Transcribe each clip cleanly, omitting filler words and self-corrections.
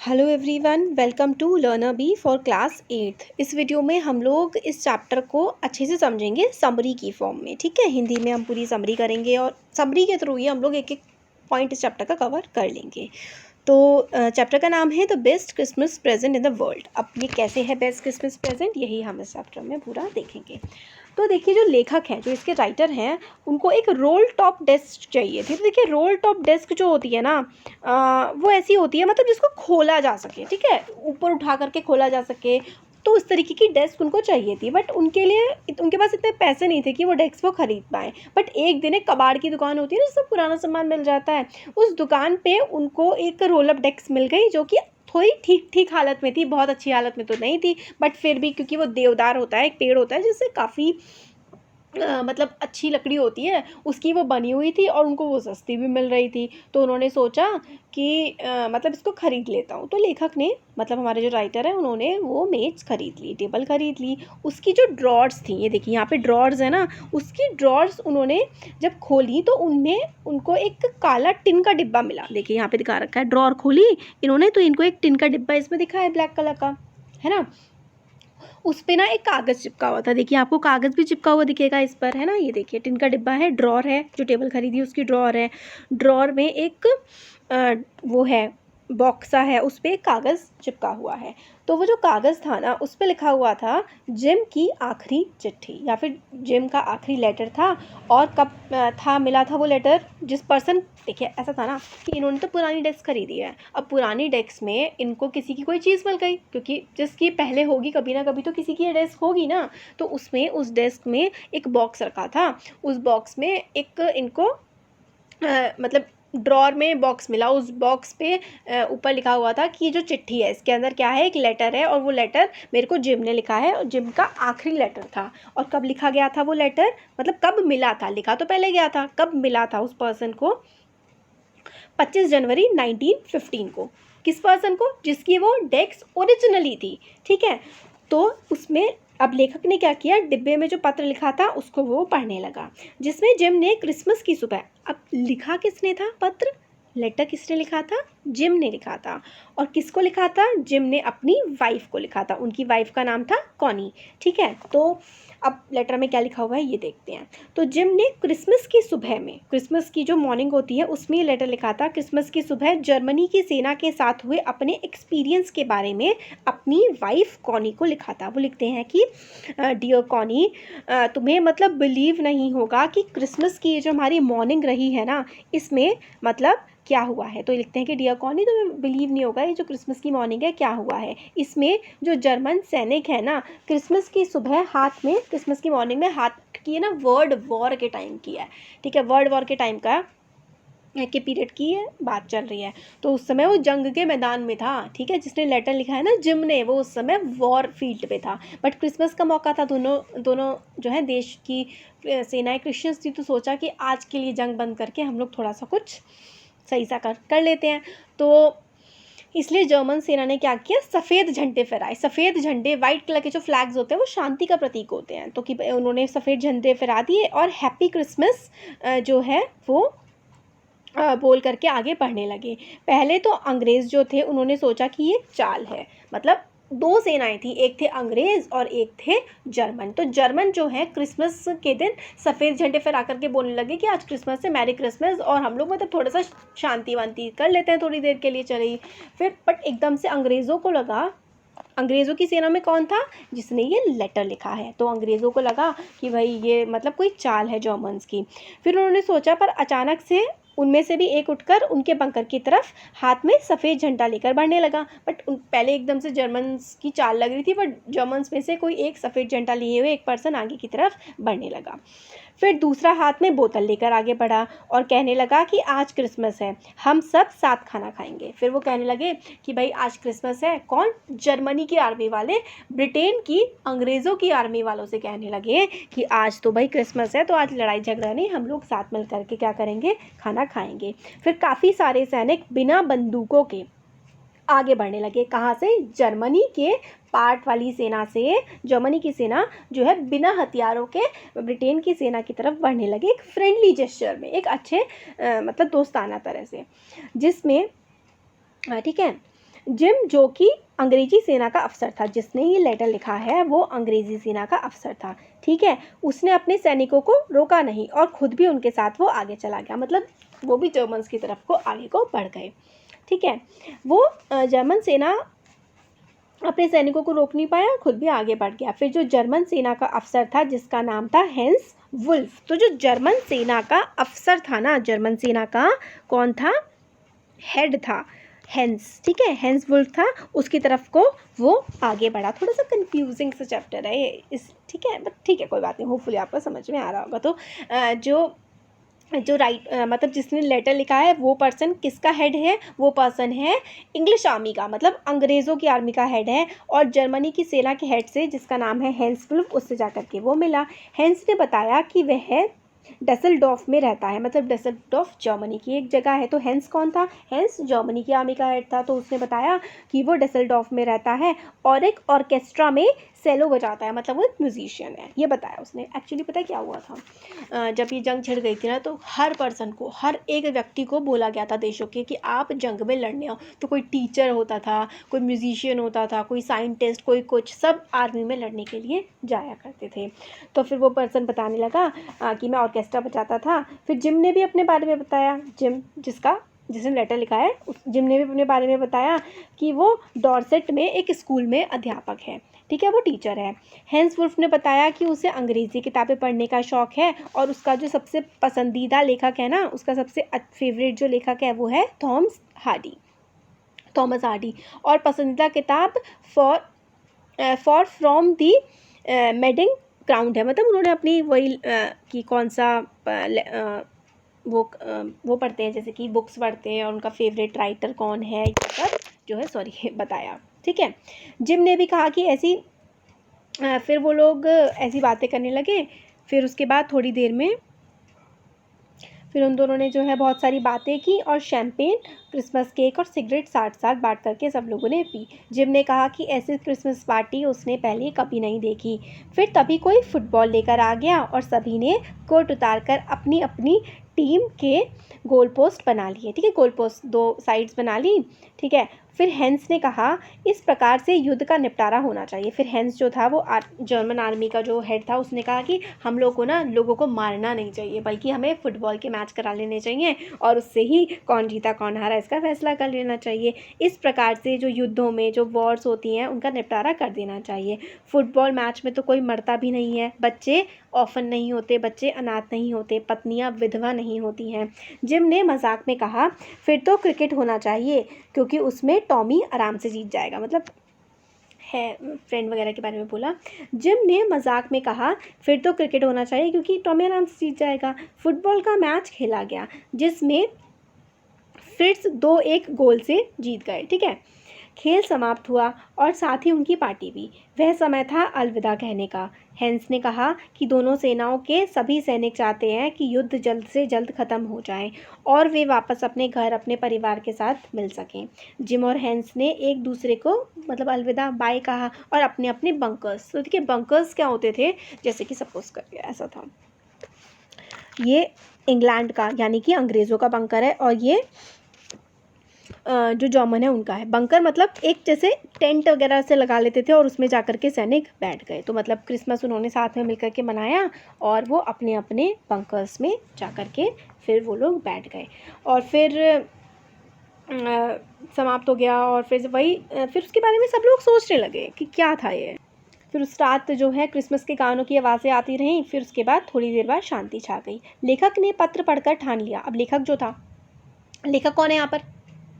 Hello everyone, welcome to learner B for class 8। इस video में हम लोग इस चैप्टर को अच्छे से समझेंगे समरी की फॉर्म में। ठीक है, हिंदी में हम पूरी समरी करेंगे और समरी के थ्रू ही हम लोग एक एक पॉइंट इस चैप्टर का कवर कर लेंगे। तो चैप्टर का नाम है the best Christmas present in the world. अब ये कैसे है बेस्ट क्रिसमस प्रेजेंट, यही हम इस चैप्टर में पूरा देखेंगे। तो देखिए, जो लेखक हैं, जो इसके राइटर हैं, उनको एक रोल टॉप डेस्क चाहिए थी। तो देखिए, रोल टॉप डेस्क जो होती है ना, वो ऐसी होती है मतलब जिसको खोला जा सके। ठीक है, ऊपर उठा करके खोला जा सके, तो उस तरीके की डेस्क उनको चाहिए थी। बट उनके पास इतने पैसे नहीं थे कि वो डेस्क वो ख़रीद पाएँ। बट एक दिन एक कबाड़ की दुकान होती है ना, जिसमें पुराना सामान मिल जाता है, उस दुकान पे उनको एक रोल अप डेस्क मिल गई, जो कि थोड़ी ठीक ठीक हालत में थी, बहुत अच्छी हालत में तो नहीं थी, बट फिर भी क्योंकि वो देवदार होता है, एक पेड़ होता है जिससे काफ़ी मतलब अच्छी लकड़ी होती है, उसकी वो बनी हुई थी और उनको वो सस्ती भी मिल रही थी। तो उन्होंने सोचा कि मतलब इसको ख़रीद लेता हूँ। तो लेखक ने, मतलब हमारे जो राइटर हैं, उन्होंने वो मेज़ ख़रीद ली, टेबल ख़रीद ली। उसकी जो ड्रॉर्स थी, ये देखिए यहाँ पे ड्रॉर्स है ना, उसकी ड्रॉर्स उन्होंने जब खोली तो उनमें उनको एक काला टिन का डिब्बा मिला। देखिए यहाँ पे दिखा रखा है, ड्रॉर खोली इन्होंने तो इनको एक टिन का डिब्बा इसमें दिखा है, ब्लैक कलर का, है ना। उस पे ना एक कागज़ चिपका हुआ था। देखिए, आपको कागज़ भी चिपका हुआ दिखेगा इस पर, है ना। ये देखिए, टिन का डिब्बा है, ड्रॉर है, जो टेबल खरीदी उसकी ड्रॉर है। ड्रॉर में एक वो है, बॉक्सा है, उस पे एक कागज़ चिपका हुआ है। तो वो जो कागज़ था ना, उस पे लिखा हुआ था जिम की आखिरी चिट्ठी, या फिर जिम का आखिरी लेटर था। और कब था मिला था वो लेटर, जिस पर्सन, देखिए ऐसा था ना कि इन्होंने तो पुरानी डेस्क खरीदी है। अब पुरानी डेस्क में इनको किसी की कोई चीज़ मिल गई, क्योंकि जिसकी पहले होगी कभी ना कभी तो किसी की डेस्क होगी ना। तो उसमें, उस डेस्क में एक बॉक्स रखा था। उस बॉक्स में एक इनको मतलब ड्रॉर में बॉक्स मिला। उस बॉक्स पे ऊपर लिखा हुआ था कि ये जो चिट्ठी है, इसके अंदर क्या है, एक लेटर है, और वो लेटर मेरे को जिम ने लिखा है, और जिम का आखिरी लेटर था। और कब लिखा गया था वो लेटर, मतलब कब मिला था, लिखा तो पहले गया था, कब मिला था उस पर्सन को, 25 जनवरी 1915 को। किस पर्सन को, जिसकी वो डेस्क ओरिजिनली थी। ठीक है, तो उसमें अब लेखक ने क्या किया, डिब्बे में जो पत्र लिखा था उसको वो पढ़ने लगा, जिसमें जिम ने क्रिसमस की सुबह, अब लिखा किसने था पत्र, लेटर किसने लिखा था, जिम ने लिखा था। और किसको लिखा था, जिम ने अपनी वाइफ को लिखा था, उनकी वाइफ का नाम था कॉनी। ठीक है, तो अब लेटर में क्या लिखा हुआ है ये देखते हैं। तो जिम ने क्रिसमस की सुबह में, क्रिसमस की जो मॉर्निंग होती है उसमें ये लेटर लिखा था, क्रिसमस की सुबह जर्मनी की सेना के साथ हुए अपने एक्सपीरियंस के बारे में अपनी वाइफ कॉनी को लिखा था। वो लिखते हैं कि डियर कॉनी, तुम्हें मतलब बिलीव नहीं होगा कि क्रिसमस की ये जो हमारी मॉर्निंग रही है ना, इसमें मतलब क्या हुआ है। तो लिखते हैं कि डियर कॉनी, तुम्हें बिलीव नहीं होगा ये जो क्रिसमस की मॉर्निंग है क्या हुआ है। इसमें जो जर्मन सैनिक है ना, क्रिसमस की सुबह हाथ में, क्रिसमस की मॉर्निंग में हाथ किए ना, वर्ल्ड वॉर के टाइम किया है। ठीक है, वर्ल्ड वॉर के टाइम का के पीरियड की है बात चल रही है। तो उस समय वो जंग के मैदान में था। ठीक है, जिसने लेटर लिखा है ना जिम ने, वो उस समय वॉर फील्ड पे था। बट क्रिसमस का मौका था, दोनों जो है देश की सेनाएं क्रिश्चियंस थी, तो सोचा कि आज के लिए जंग बंद करके हम लोग थोड़ा सा कुछ सही सा कर लेते हैं। तो इसलिए जर्मन सेना ने क्या किया, सफ़ेद झंडे फहराए। सफ़ेद झंडे, वाइट कलर के जो फ्लैग्स होते हैं वो शांति का प्रतीक होते हैं, तो कि उन्होंने सफ़ेद झंडे फहरा दिए और हैप्पी क्रिसमस जो है वो बोल करके आगे बढ़ने लगे। पहले तो अंग्रेज़ जो थे उन्होंने सोचा कि ये चाल है, मतलब दो सेनाएं थी, एक थे अंग्रेज़ और एक थे जर्मन। तो जर्मन जो है क्रिसमस के दिन सफ़ेद झंडे फहरा करके बोलने लगे कि आज क्रिसमस है, मैरी क्रिसमस, और हम लोग मतलब थोड़ा सा शांति वांति कर लेते हैं थोड़ी देर के लिए, चली। फिर बट एकदम से अंग्रेज़ों को लगा, अंग्रेज़ों की सेना में कौन था, जिसने ये लेटर लिखा है। तो अंग्रेज़ों को लगा कि भाई ये मतलब कोई चाल है जर्मन्स की। फिर उन्होंने सोचा, पर अचानक से उनमें से भी एक उठकर उनके बंकर की तरफ हाथ में सफ़ेद झंडा लेकर बढ़ने लगा। बट पहले एकदम से जर्मन्स की चाल लग रही थी, बट जर्मन्स में से कोई एक सफ़ेद झंडा लिए हुए एक पर्सन आगे की तरफ बढ़ने लगा। फिर दूसरा हाथ में बोतल लेकर आगे बढ़ा और कहने लगा कि आज क्रिसमस है, हम सब साथ खाना खाएंगे। फिर वो कहने लगे कि भाई आज क्रिसमस है। कौन, जर्मनी की आर्मी वाले ब्रिटेन की अंग्रेज़ों की आर्मी वालों से कहने लगे कि आज तो भाई क्रिसमस है, तो आज लड़ाई झगड़ा नहीं, हम लोग साथ मिल करके क्या करेंगे, खाना खाएंगे। फिर काफ़ी सारे सैनिक बिना बंदूकों के आगे बढ़ने लगे। कहाँ से, जर्मनी के पार्ट वाली सेना से। जर्मनी की सेना जो है बिना हथियारों के ब्रिटेन की सेना की तरफ बढ़ने लगे, एक फ्रेंडली जेस्चर में, एक अच्छे मतलब दोस्ताना तरह से, जिसमें ठीक है, जिम जो कि अंग्रेजी सेना का अफसर था, जिसने ये लेटर लिखा है वो अंग्रेजी सेना का अफसर था, ठीक है। उसने अपने सैनिकों को रोका नहीं और खुद भी उनके साथ वो आगे चला गया, मतलब वो भी जर्मन्स की तरफ को आगे को बढ़ गए, ठीक है। वो जर्मन सेना अपने सैनिकों को रोक नहीं पाया, खुद भी आगे बढ़ गया। फिर जो जर्मन सेना का अफसर था जिसका नाम था हेंस वुल्फ, तो जो जर्मन सेना का अफसर था ना, जर्मन सेना का कौन था, हेड था हेंस, ठीक है, हेंस वुल्फ था, उसकी तरफ को वो आगे बढ़ा। थोड़ा सा कंफ्यूजिंग सा चैप्टर है ये, इस ठीक है, बट ठीक है कोई बात नहीं, होपफुली आपको समझ में आ रहा होगा। तो जो मतलब जिसने लेटर लिखा है वो पर्सन किसका हेड है, वो पर्सन है इंग्लिश आर्मी का, मतलब अंग्रेज़ों की आर्मी का हेड है, और जर्मनी की सेना के हेड से जिसका नाम है हेंस वुल्फ, उससे जाकर के वो मिला। हेंस ने बताया कि वह डसेल्डॉर्फ में रहता है, मतलब डसेल्डॉर्फ जर्मनी की एक जगह है। तो हेंस कौन था, हेंस जर्मनी की आर्मी का हेड था, तो उसने बताया कि वो डसेल्डॉर्फ में रहता है और एक ऑर्केस्ट्रा में सेलो बजाता है, मतलब वो एक म्यूजिशियन है, ये बताया उसने। एक्चुअली पता है क्या हुआ था, जब ये जंग छिड़ गई थी ना, तो हर पर्सन को, हर एक व्यक्ति को बोला गया था देशों के कि आप जंग में लड़ने आओ। तो कोई टीचर होता था, कोई म्यूजिशियन होता था, कोई साइंटिस्ट, कोई कुछ, सब आर्मी में लड़ने के लिए जाया करते थे। तो फिर वो पर्सन बताने लगा कि मैं ऑर्केस्ट्रा बजाता था। फिर जिम ने भी अपने बारे में बताया, जिम जिसने लेटर लिखा है जिम ने भी अपने बारे में बताया कि वो डॉर्सेट में एक स्कूल में अध्यापक है, ठीक है, वो टीचर है। हेंस वुल्फ ने बताया कि उसे अंग्रेज़ी किताबें पढ़ने का शौक़ है और उसका जो सबसे पसंदीदा लेखक है ना, उसका सबसे फेवरेट जो लेखक है वो है थॉमस हार्डी। और पसंदीदा किताब for from the madding ground है, मतलब उन्होंने अपनी वही कि कौन सा वो पढ़ते हैं, जैसे कि बुक्स पढ़ते हैं और उनका फेवरेट राइटर कौन है, ये सब जो है बताया, ठीक है। जिम ने भी कहा कि फिर वो लोग ऐसी बातें करने लगे। फिर उसके बाद थोड़ी देर में फिर उन दोनों ने जो है बहुत सारी बातें की और शैम्पेन, क्रिसमस केक और सिगरेट साथ साथ बांट करके सब लोगों ने पी। जिम ने कहा कि ऐसी क्रिसमस पार्टी उसने पहले कभी नहीं देखी। फिर तभी कोई फुटबॉल लेकर आ गया और सभी ने कोट उतार कर अपनी अपनी टीम के गोल पोस्ट बना लिए, ठीक है, गोल पोस्ट 2 साइड्स बना ली, ठीक है। फिर हेंस ने कहा इस प्रकार से युद्ध का निपटारा होना चाहिए। फिर हेंस जो था वो जर्मन आर्मी का जो हेड था, उसने कहा कि हम लोग को ना लोगों को मारना नहीं चाहिए, बल्कि हमें फुटबॉल के मैच करा लेने चाहिए और उससे ही कौन जीता कौन हारा इसका फैसला कर लेना चाहिए। इस प्रकार से जो युद्धों में जो वॉर्स होती हैं उनका निपटारा कर देना चाहिए। फुटबॉल मैच में तो कोई मरता भी नहीं है, बच्चे ऑफन नहीं होते, बच्चे अनाथ नहीं होते, पत्नियां विधवा नहीं होती हैं। जिम ने मजाक में कहा फिर तो क्रिकेट होना चाहिए क्योंकि उसमें टॉमी आराम से जीत जाएगा, मतलब है फ्रेंड वगैरह के बारे में बोला। जिम ने मजाक में कहा फिर तो क्रिकेट होना चाहिए क्योंकि टॉमी आराम से जीत जाएगा। फुटबॉल का मैच खेला गया जिसमें फ्रिट्स 2-1 गोल से जीत गए, ठीक है। खेल समाप्त हुआ और साथ ही उनकी पार्टी भी। वह समय था अलविदा कहने का। हेंस ने कहा कि दोनों सेनाओं के सभी सैनिक चाहते हैं कि युद्ध जल्द से जल्द ख़त्म हो जाए और वे वापस अपने घर अपने परिवार के साथ मिल सकें। जिम और हेंस ने एक दूसरे को मतलब अलविदा बाय कहा और अपने अपने बंकर्स, तो देखिए बंकर्स क्या होते थे, जैसे कि सपोज करिए ऐसा था, ये इंग्लैंड का यानी कि अंग्रेज़ों का बंकर है और ये जो जर्मन है उनका है। बंकर मतलब एक जैसे टेंट वगैरह से लगा लेते थे और उसमें जाकर के सैनिक बैठ गए। तो मतलब क्रिसमस उन्होंने साथ में मिलकर के मनाया और वो अपने अपने बंकर्स में जाकर के फिर वो लोग बैठ गए और फिर समाप्त हो गया। और फिर फिर उसके बारे में सब लोग सोचने लगे कि क्या था ये। फिर उस रात जो है क्रिसमस के गानों की आवाज़ें आती रहीं। फिर उसके बाद थोड़ी देर बाद शांति छा गई। लेखक ने पत्र पढ़कर ठान लिया। अब लेखक जो था, लेखक कौन है यहाँ पर,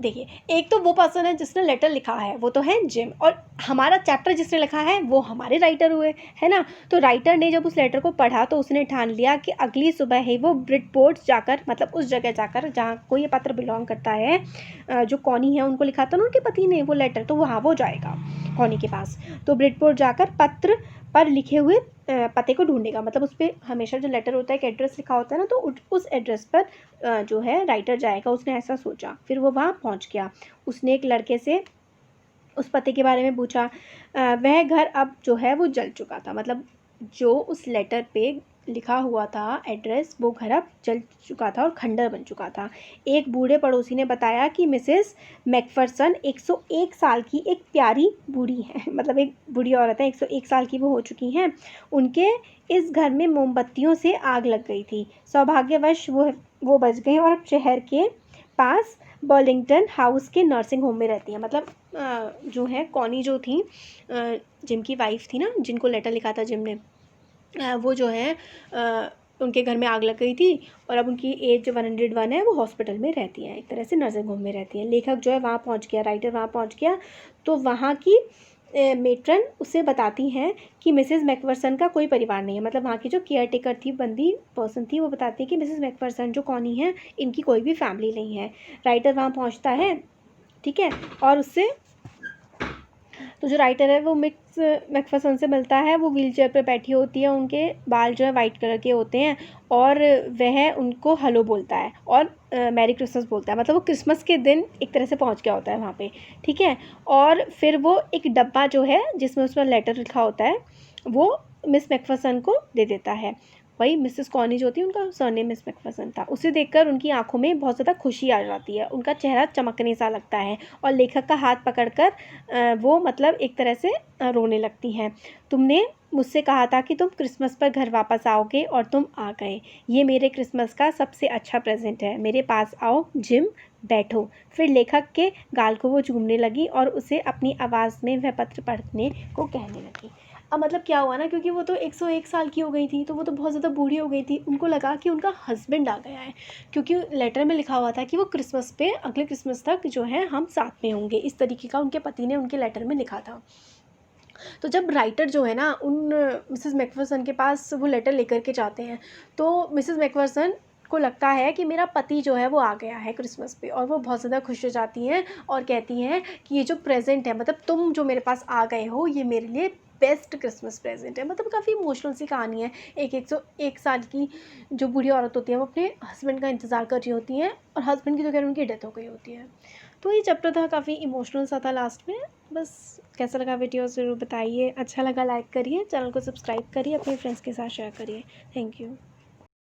देखिए एक तो वो पर्सन है जिसने लेटर लिखा है, वो तो है जिम, और हमारा चैप्टर जिसने लिखा है वो हमारे राइटर हुए, है ना। तो राइटर ने जब उस लेटर को पढ़ा तो उसने ठान लिया कि अगली सुबह ही वो ब्रिटपोर्ट जाकर, मतलब उस जगह जाकर जहाँ को ये पत्र बिलोंग करता है, जो कॉनी है उनको लिखा था ना उनके पति ने वो लेटर, तो वहाँ वो जाएगा कॉनी के पास। तो ब्रिटपोर्ट जाकर पत्र पर लिखे हुए पते को ढूंढेगा, मतलब उस पर हमेशा जो लेटर होता है एक एड्रेस लिखा होता है ना, तो उस एड्रेस पर जो है राइटर जाएगा। उसने ऐसा सोचा। फिर वो वहाँ पहुँच गया। उसने एक लड़के से उस पते के बारे में पूछा। वह घर अब जो है वो जल चुका था, मतलब जो उस लेटर पे लिखा हुआ था एड्रेस, वो घर अब जल चुका था और खंडर बन चुका था। एक बूढ़े पड़ोसी ने बताया कि मिसेस मैकफरसन 101 साल की एक प्यारी बूढ़ी हैं मतलब एक बूढ़ी औरत है, 101 साल की वो हो चुकी हैं। उनके इस घर में मोमबत्तियों से आग लग गई थी। सौभाग्यवश वो बच गई और अब शहर के पास बर्लिंगटन हाउस के नर्सिंग होम में रहती हैं। मतलब जो है कॉनी जो थी, जिम की वाइफ थी ना, जिनको लेटर लिखा था जिम ने, वो जो है उनके घर में आग लग गई थी और अब उनकी एज जो 101 है वो हॉस्पिटल में रहती है, एक तरह से नर्सिंग होम में रहती है। लेखक जो है वहाँ पहुँच गया, राइटर वहाँ पहुँच गया, तो वहाँ की मेट्रन उसे बताती हैं कि मिसेस मैकफरसन का कोई परिवार नहीं है। मतलब वहाँ की जो केयर टेकर थी, बंदी पर्सन थी, वो बताती है कि मिसेस मैकफरसन जो कॉनी है, इनकी कोई भी फैमिली नहीं है। राइटर वहाँ पहुँचता है, ठीक है, और उससे तो जो राइटर है वो मैकफरसन से मिलता है। वो व्हीलचेयर पर बैठी होती है, उनके बाल जो है वाइट कलर के होते हैं और वह उनको हेलो बोलता है और मैरी क्रिसमस बोलता है। मतलब वो क्रिसमस के दिन एक तरह से पहुंच गया होता है वहाँ पे, ठीक है। और फिर वो एक डब्बा जो है जिसमें उसमें लेटर लिखा होता है वो मिस मैकफरसन को दे देता है। वही मिसेस कॉनी जो थी, उनका सरनेम मिस मैकफरसन था। उसे देखकर उनकी आंखों में बहुत ज़्यादा खुशी आ जाती है, उनका चेहरा चमकने सा लगता है और लेखक का हाथ पकड़कर वो मतलब एक तरह से रोने लगती हैं। तुमने मुझसे कहा था कि तुम क्रिसमस पर घर वापस आओगे और तुम आ गए। ये मेरे क्रिसमस का सबसे अच्छा प्रेजेंट है। मेरे पास आओ जिम, बैठो। फिर लेखक के गाल को वो चूमने लगी और उसे अपनी आवाज़ में वह पत्र पढ़ने को कहने लगी। अब मतलब क्या हुआ ना, क्योंकि वो तो 101 साल की हो गई थी, तो वो तो बहुत ज़्यादा बूढ़ी हो गई थी। उनको लगा कि उनका हस्बैंड आ गया है, क्योंकि लेटर में लिखा हुआ था कि वो क्रिसमस पे, अगले क्रिसमस तक जो है हम साथ में होंगे। इस तरीके का उनके पति ने उनके लेटर में लिखा था। तो जब राइटर जो है ना उन मिसेस मैकफरसन के पास वो लेटर लेकर के जाते हैं, तो मिसेस मैकफरसन को लगता है कि मेरा पति जो है वो आ गया है क्रिसमस पे, और वो बहुत ज़्यादा खुश हो जाती हैं और कहती हैं कि ये जो प्रेजेंट है, मतलब तुम जो मेरे पास आ गए हो, ये मेरे लिए बेस्ट क्रिसमस प्रेजेंट है। मतलब काफ़ी इमोशनल सी कहानी है। 101 साल की जो बूढ़ी औरत होती है वो अपने हस्बैंड का इंतज़ार कर रही होती हैं और हस्बैंड की तो खैर उनकी डेथ हो गई होती है। तो ये चैप्टर था, काफ़ी इमोशनल सा था लास्ट में। बस कैसा लगा वीडियो ज़रूर बताइए, अच्छा लगा लाइक करिए, चैनल को सब्सक्राइब करिए, अपने फ्रेंड्स के साथ शेयर करिए। Thank you.